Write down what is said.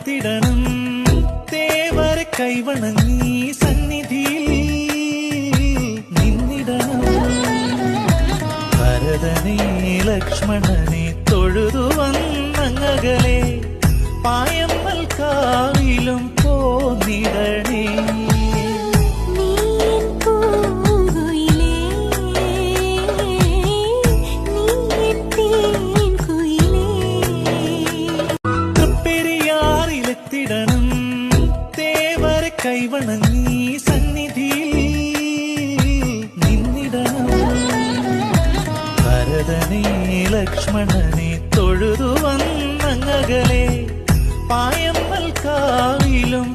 കാത്തിടണം ദേവരെ കൈവണങ്ങി സന്നിധിയിൽ നിന്നിടണം ഭരതനെ ലക്ഷ്മണനെ തൊഴുതു വന്നങ്ങകലെ പായമ്മൽ കാവിലും പോന്നിടണേ ത്തിടണം ദേവരെ കൈവണങ്ങി സന്നിധിയിൽ നിന്നിടണം ഭരതനെ ലക്ഷ്മണനെ തൊഴുതു വന്നങ്ങകലെ പായമ്മൽ കാവിലും